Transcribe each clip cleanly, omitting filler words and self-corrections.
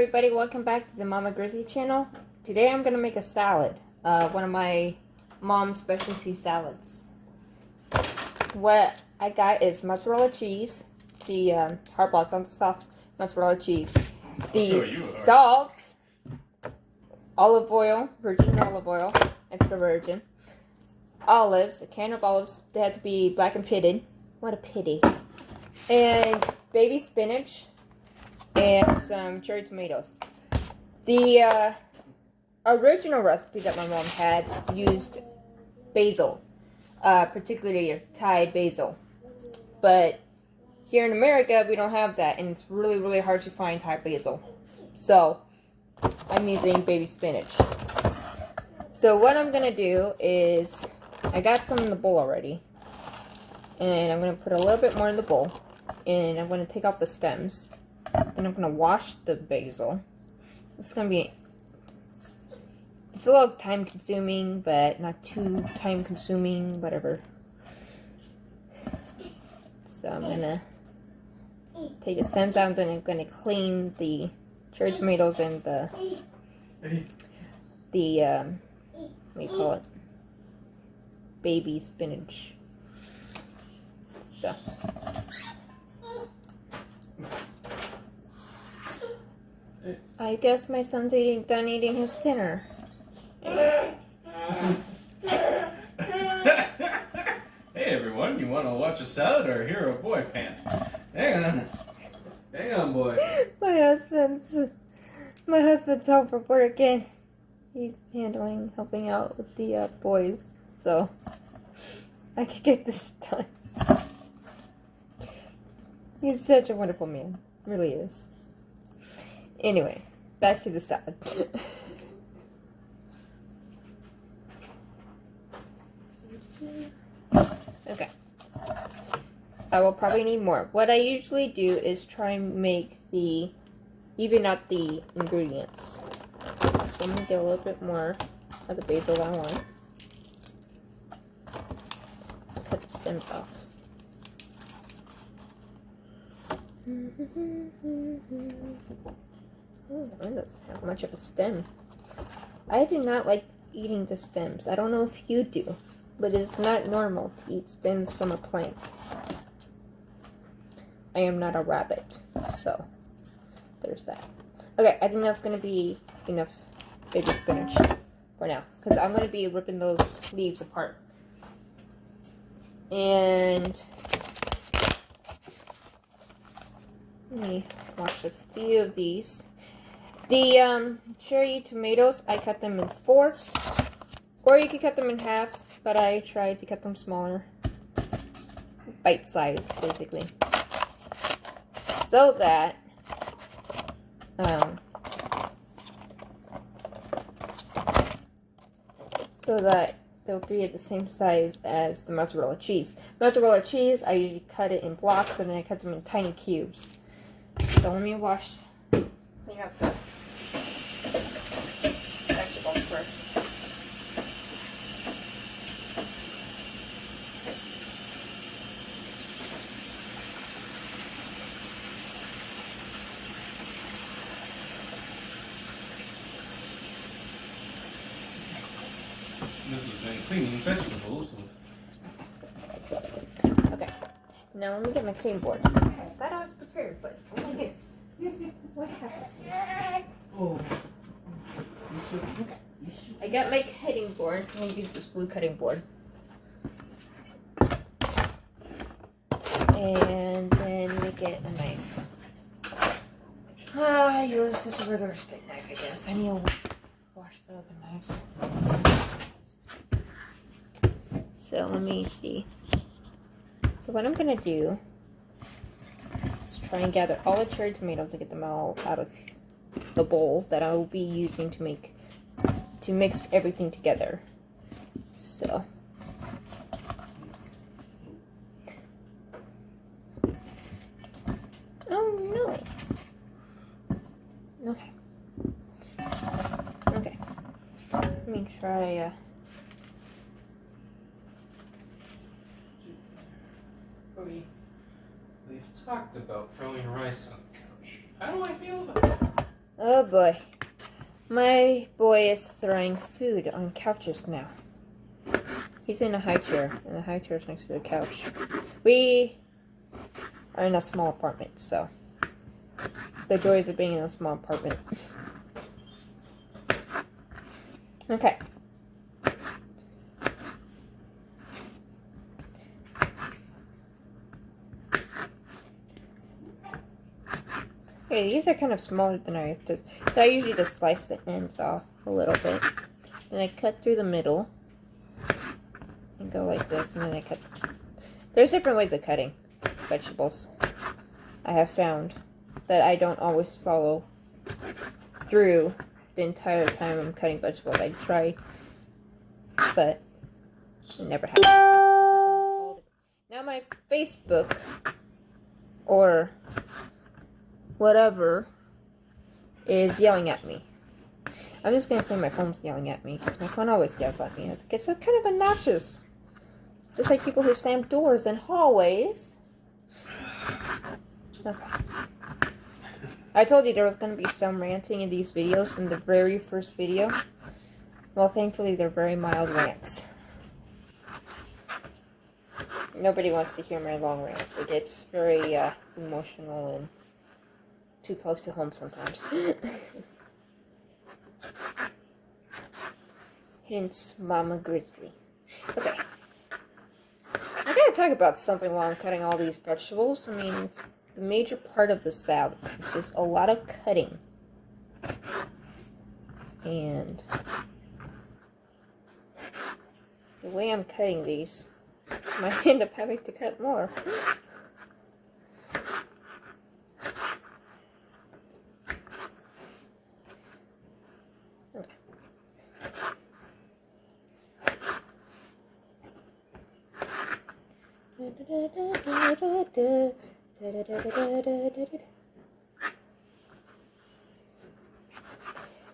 everybody, welcome back to the Mama Grizzly channel. Today I'm gonna make a salad, one of my mom's specialty salads. What I got is mozzarella cheese, the hard block on the soft mozzarella cheese, the salt, olive oil, virgin olive oil, extra virgin, olives, a can of olives. They had to be black and pitted. What a pity. And baby spinach and some cherry tomatoes. The original recipe that my mom had used basil, particularly Thai basil. But here in America, we don't have that, and it's really, really hard to find Thai basil. So I'm using baby spinach. So what I'm gonna do is, I got some in the bowl already, and I'm gonna put a little bit more in the bowl, and I'm gonna take off the stems. Then I'm gonna wash the basil. It's gonna be, it's a little time consuming, but not too time consuming, whatever. So I'm gonna take the stems out, and then I'm gonna clean the cherry tomatoes and the what do you call it? Baby spinach. So. I guess my son's done eating his dinner. Hey everyone, you want to watch a salad or hear a boy pants? Hang on, boy. My husband's home from work and he's helping out with the boys, so I could get this done. He's such a wonderful man, really is. Anyway, back to the salad. Okay. I will probably need more. What I usually do is try and make even out the ingredients. So I'm going to get a little bit more of the basil that I want. Cut the stems off. Oh, mine doesn't have much of a stem. I do not like eating the stems. I don't know if you do, but it's not normal to eat stems from a plant. I am not a rabbit, so there's that. Okay, I think that's going to be enough baby spinach for now, because I'm going to be ripping those leaves apart. And let me wash a few of these. The cherry tomatoes, I cut them in fourths, or you could cut them in halves, but I tried to cut them smaller, bite size, basically, so that they'll be at the same size as the mozzarella cheese. Mozzarella cheese, I usually cut it in blocks, and then I cut them in tiny cubes. So let me clean up the vegetables first. This has been cleaning vegetables. Okay, now let me get my cutting board. I thought I was prepared, but oh my goodness. What happened to me? Oh. Okay. I got my cutting board. I'm going to use this blue cutting board. And then make it a knife. I use this regular steak knife, I guess. I need to wash the other knives. So let me see. So what I'm going to do is try and gather all the cherry tomatoes and get them all out of the bowl that I will be using to mix everything together. So oh no. Okay. Let me try We've talked about throwing rice on the couch. How do I feel about it? Oh boy. My boy is throwing food on couches now. He's in a high chair, and the high chair is next to the couch. We are in a small apartment, so the joys of being in a small apartment. Okay. Okay, these are kind of smaller than I just. So I usually just slice the ends off a little bit. Then I cut through the middle. And go like this, and then I cut. There's different ways of cutting vegetables. I have found that I don't always follow through the entire time I'm cutting vegetables. I try, but it never happens. Now my Facebook or whatever is yelling at me. I'm just gonna say my phone's yelling at me because my phone always yells at me. It gets so kind of obnoxious. Just like people who slam doors in hallways. Okay. I told you there was going to be some ranting in these videos in the very first video. Well, thankfully they're very mild rants. Nobody wants to hear my long rants. It gets very emotional and too close to home sometimes. Hence, Mama Grizzly. Okay. I gotta talk about something while I'm cutting all these vegetables. I mean, it's the major part of the salad. It's just a lot of cutting. And the way I'm cutting these, I might end up having to cut more.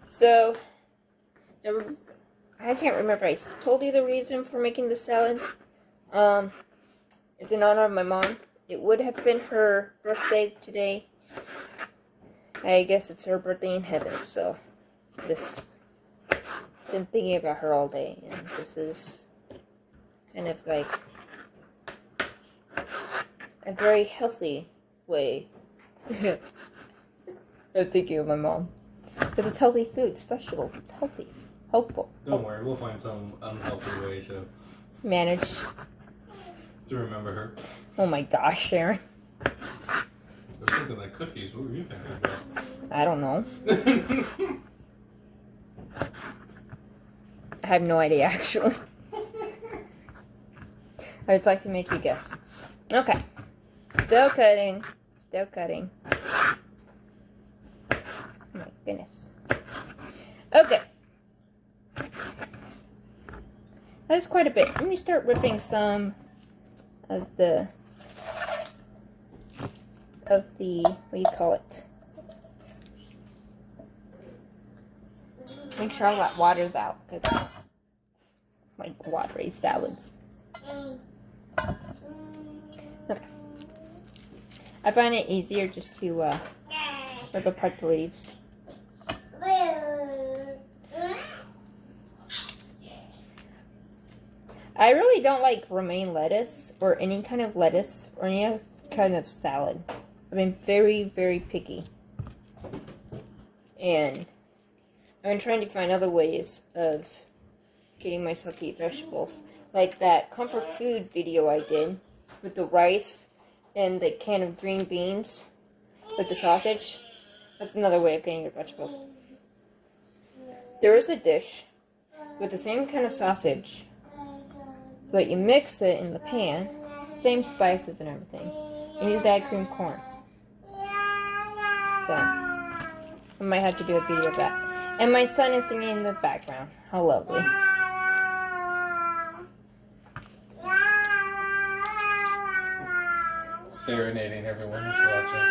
So, I can't remember. I told you the reason for making the salad. It's in honor of my mom. It would have been her birthday today. I guess it's her birthday in heaven. So, been thinking about her all day, and this is kind of like a very healthy way of thinking of my mom. Because it's healthy food, it's vegetables, it's healthy, helpful. Don't worry, we'll find some unhealthy way to manage. To remember her. Oh my gosh, Sharon. There's something like cookies. What were you thinking about? I don't know. I have no idea, actually. I just like to make you guess. Okay. Still cutting. Still cutting. Oh my goodness. Okay. That is quite a bit. Let me start ripping some of the, what do you call it? Make sure all that water's out, because like watery salads. Okay. I find it easier just to rip apart the leaves. I really don't like romaine lettuce or any kind of lettuce or any kind of salad. I've been very, very picky. And I've been trying to find other ways of getting myself to eat vegetables. Like that comfort food video I did with the rice and the can of green beans with the sausage. That's another way of getting your vegetables. There is a dish with the same kind of sausage, but you mix it in the pan, same spices and everything, and you just add cream corn. So, I might have to do a video of that. And my son is singing in the background. How lovely. Serenading everyone who's watching.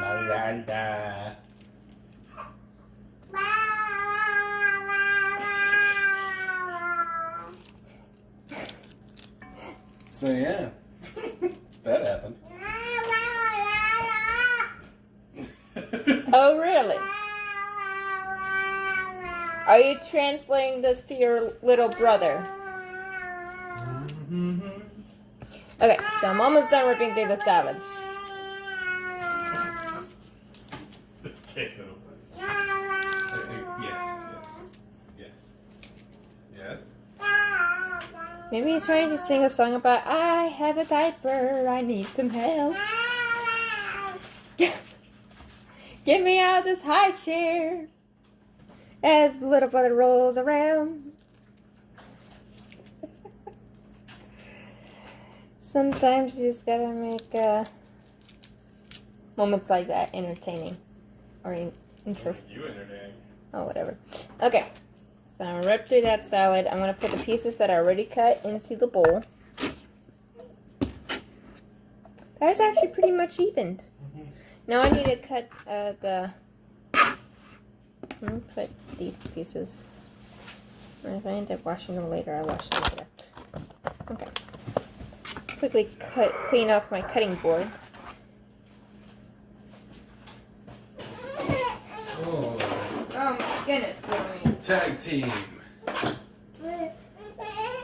La la la. So yeah, that happened. Oh, really? Are you translating this to your little brother? Okay, so I'm almost done ripping through the salad. Okay, little buddy. Yes. Maybe he's trying to sing a song about, I have a diaper, I need some help. Get me out of this high chair. As the little brother rolls around. Sometimes you just gotta make moments like that entertaining. Or interesting. You entertaining. Oh, whatever. Okay. So I'm gonna rip through that salad. I'm gonna put the pieces that I already cut into the bowl. That is actually pretty much evened. Now I need to cut put these pieces. If I end up washing them later, I'll wash them later. Okay. Quickly clean off my cutting board. Oh. Oh my goodness, Lorraine. Tag team.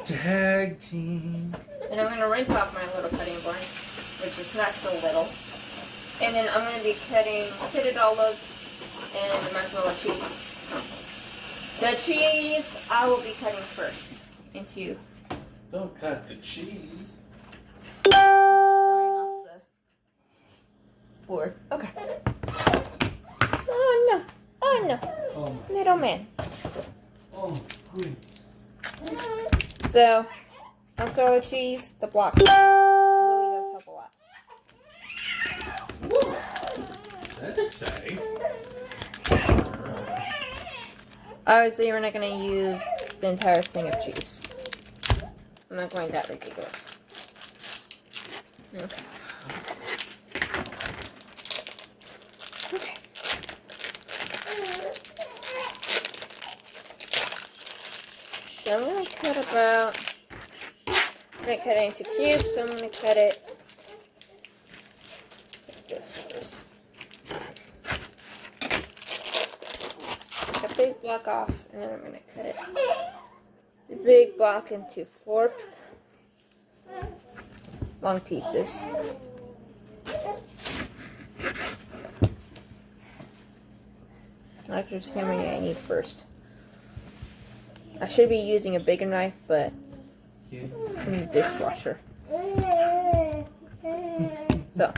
Tag team. And I'm going to rinse off my little cutting board, which is not so little. And then I'm going to be cutting pitted olives and the mozzarella cheese. The cheese I will be cutting first into. Don't cut the cheese. Drying off the board. Okay. Oh no. Oh no. Oh my. Little man. Oh my goodness. So, mozzarella cheese, the block. It really does help a lot. Woo. That's exciting. Obviously, we're not going to use the entire thing of cheese. I'm not going that ridiculous. Okay. Okay. So I'm going to cut about... I'm going to cut it into cubes, so I'm going to cut it like this first. A big block off, and then I'm going to cut it. The big block into 4 long pieces. I'm just how many I need first. I should be using a bigger knife, but it's in the dishwasher. So.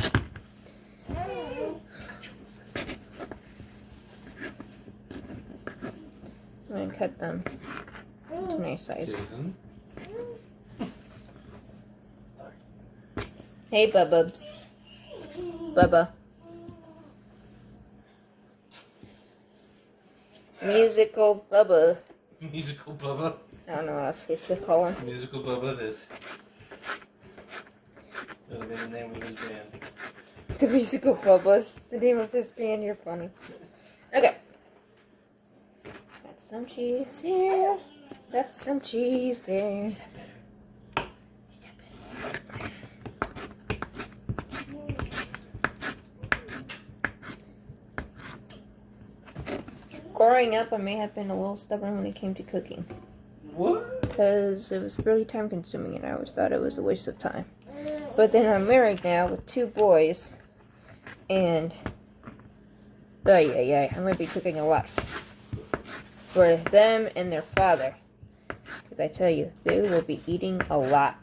I'm going to cut them to nice size. Jason. Hey, Bubba. Bubba. Musical Bubba. Musical Bubba. I don't know what else he's to call him. Musical Bubba is. That'll be the name of his band. The Musical Bubba's the name of his band. You're funny. Okay. Got some cheese here. Got some cheese there. Is that better? Growing up, I may have been a little stubborn when it came to cooking. What? Because it was really time consuming and I always thought it was a waste of time. But then I'm married now with 2 boys. And... I'm going to be cooking a lot for them and their father. Because I tell you, they will be eating a lot.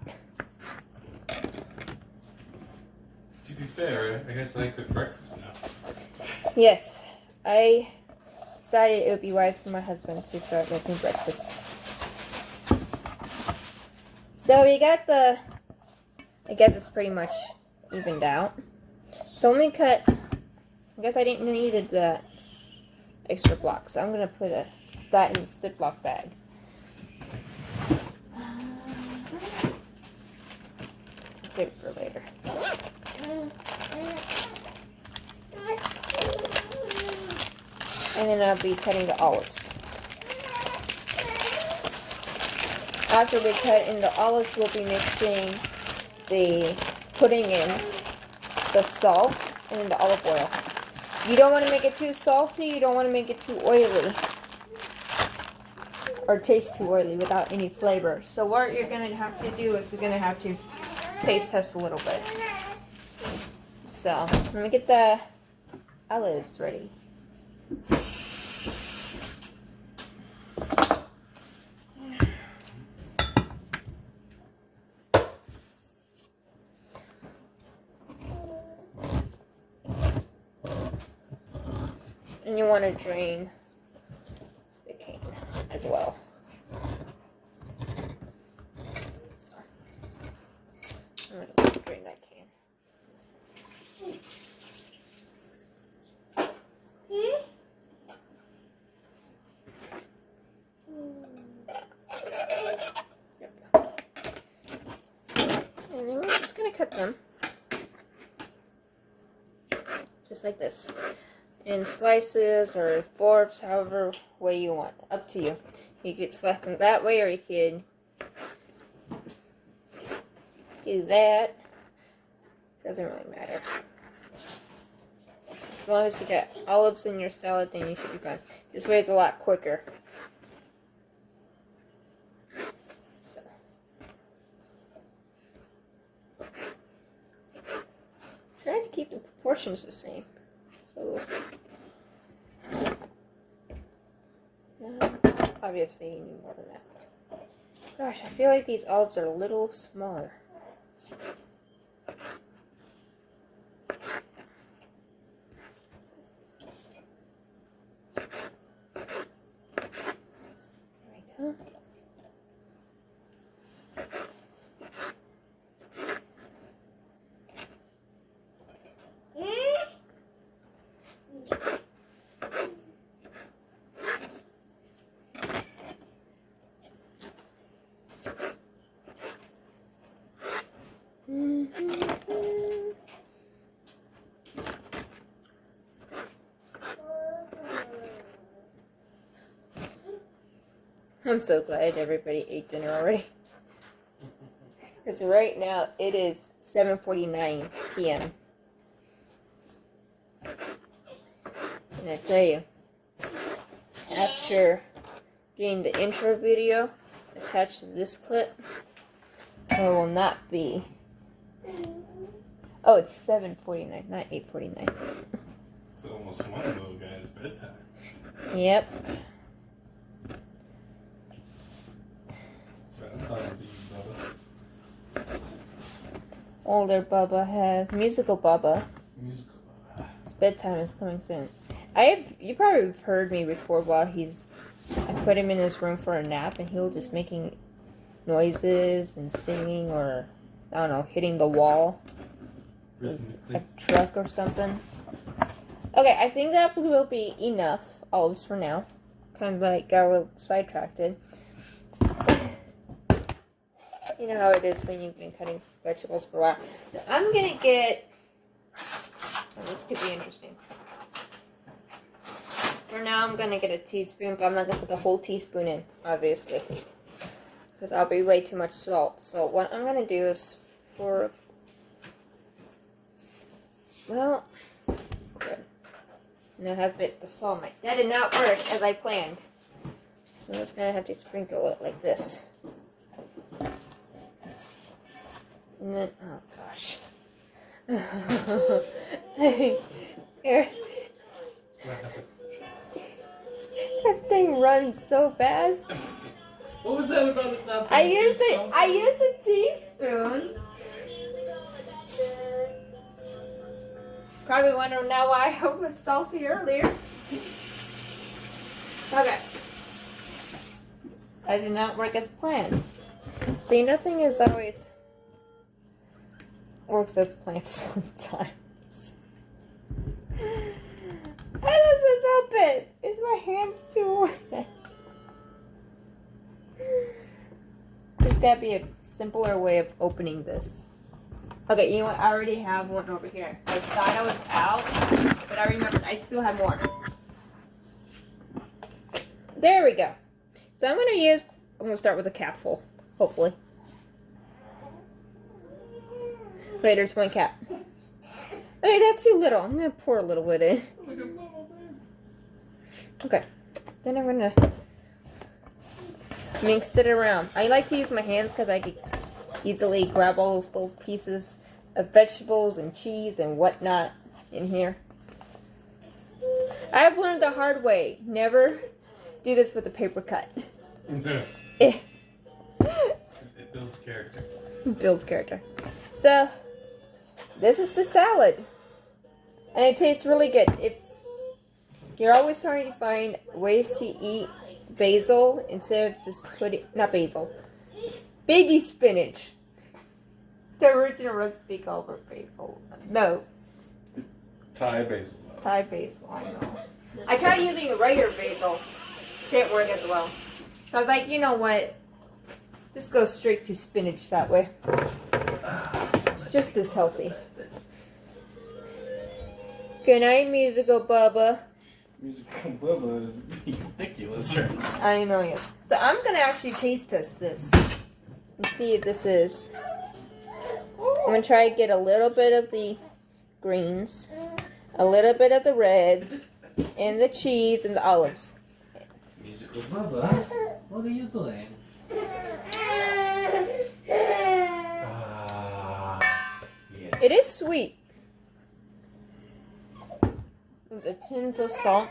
To be fair, I guess I cook breakfast now. Yes, I decided it would be wise for my husband to start making breakfast. So we got the... I guess it's pretty much evened out. So let me cut... I guess I didn't need the extra block, so I'm going to put that in the Ziploc bag. Save it for later. And then I'll be cutting the olives. After we cut in the olives, we'll be putting in the salt and then the olive oil. You don't want to make it too salty. You don't want to make it too oily. Or taste too oily without any flavor. So what you're going to have to do is you're going to have to taste test a little bit. So, let me get the olives ready. And you want to drain the cane as well. So, I'm going to drain that can. And then we're just going to cut them. Just like this. In slices or fourths, however way you want. Up to you. You could slice them that way, or you could do that. Doesn't really matter. As long as you got olives in your salad, then you should be fine. This way is a lot quicker. So. Try to keep the proportions the same. So we'll see. No, obviously you need more than that. Gosh, I feel like these olives are a little smaller. There we go. I'm so glad everybody ate dinner already. Because right now it is 7:49 p.m. And I tell you, after getting the intro video attached to this clip, it will not be. Oh, it's 7:49, not 8:49. It's almost one little guy's bedtime. Yep. That's right, I'm talking to you, Bubba. Older Bubba has musical Bubba. Musical Bubba. His bedtime is coming soon. You probably have heard me record while I put him in his room for a nap, and he'll just making noises and singing, or I don't know, hitting the wall with a truck or something. Okay, I think that will be enough olives for now. Kind of like got a little sidetracked. You know how it is when you've been cutting vegetables for a while. So I'm gonna get. Oh, this could be interesting. For now, I'm gonna get a teaspoon, but I'm not gonna put the whole teaspoon in, obviously, because I'll be way too much salt. So what I'm gonna do is well, good. Now I have the salt. That did not work as I planned. So I'm just gonna have to sprinkle it like this. And then, oh gosh. Here. That thing runs so fast. What was that about it not I being use too salty? I use a teaspoon. Probably wondering now why I was salty earlier. Okay. That did not work as planned. See, nothing is always works as planned sometimes. How does this open? Is my hands too wet? There's gotta be a simpler way of opening this. Okay, you know what? I already have one over here. I thought I was out, but I remembered I still have more. There we go. So I'm gonna start with a capful, hopefully. Wait, there's one cap. Hey, that's too little. I'm gonna pour a little bit in. Look at bubble there. Okay. Then I'm gonna mix it around. I like to use my hands because I can easily grab all those little pieces of vegetables and cheese and whatnot in here. I've learned the hard way. Never do this with a paper cut. Eh. It builds character. Builds character. So, this is the salad. And it tastes really good. If you're always trying to find ways to eat basil instead of just putting, not basil, baby spinach. The original recipe called for basil. No, Thai basil. Thai basil, I know. I tried using regular basil. Didn't work as well. So I was like, you know what? Just go straight to spinach that way. It's just as healthy. Good night, Musical Bubba. Musical Bubba is ridiculous right now. I know, yes. So I'm gonna actually taste test this and see if this is. I'm gonna try to get a little bit of the greens, a little bit of the red, and the cheese and the olives. Musical Bubba, what are you doing? Yeah. It is sweet. With a tint of salt.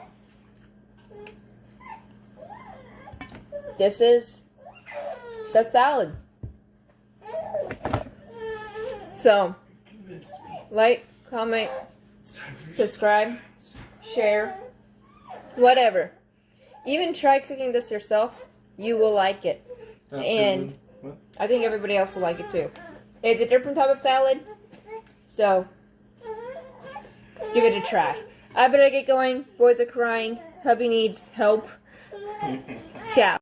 This is the salad. So, Convinced me. like, comment, It's time for you to subscribe, share, whatever. Even try cooking this yourself. You will like it. And What? I think everybody else will like it too. It's a different type of salad. So, give it a try. I better get going. Boys are crying. Hubby needs help. Ciao.